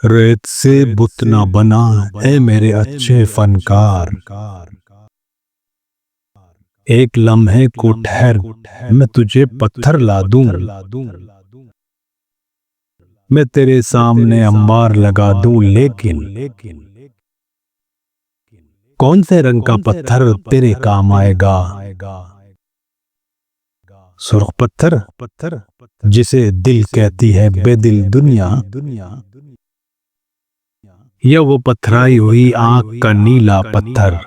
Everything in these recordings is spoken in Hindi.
रेत से बुत ना बना ऐ मेरे अच्छे फनकार। एक लम्हे को ठहर, मैं तुझे पत्थर ला दूं। मैं तेरे सामने अंबार लगा दूं, लेकिन कौन से रंग का पत्थर तेरे काम आएगा? सुर्ख पत्थर जिसे दिल कहती है बेदिल दुनिया, या वो पथराई हुई आंख का नीला पत्थर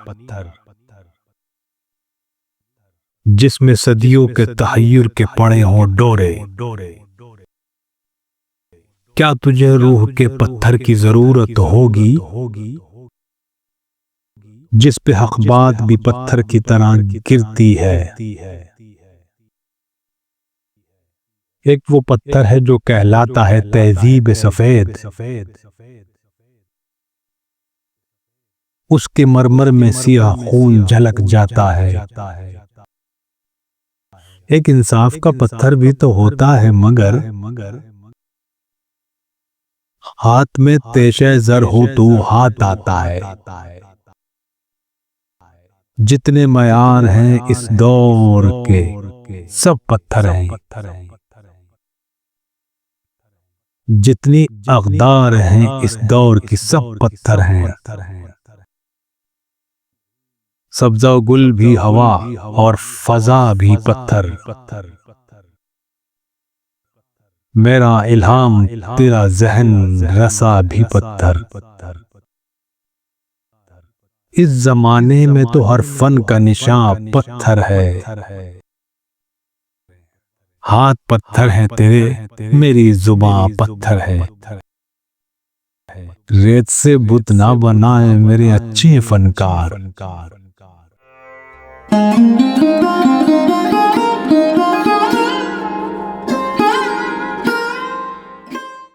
जिसमें सदियों के तहय्युर के पड़े हों डोरे। क्या तुझे रूह के पत्थर की जरूरत होगी, जिस पे हक बात भी पत्थर की तरह गिरती है? एक वो पत्थर है जो कहलाता है तहजीब सफेद, उसके मरमर में सियाह खून झलक जाता है। एक इंसाफ का पत्थर भी तो होता है, मगर हाथ में तेशे जर हो तो हाथ आता है। जितने मयार हैं इस दौर के सब पत्थर हैं, जितनी अक़दार हैं इस दौर की सब पत्थर हैं। सब्ज़ा गुल भी हवा और फजा भी पत्थर, मेरा इल्हाम तेरा ज़हन रसा भी पत्थर। इस जमाने में तो हर फन का निशान पत्थर है। हाथ पत्थर हैं तेरे, मेरी जुबां पत्थर है। रेत से बुत ना बनाए मेरे अच्छे फनकार।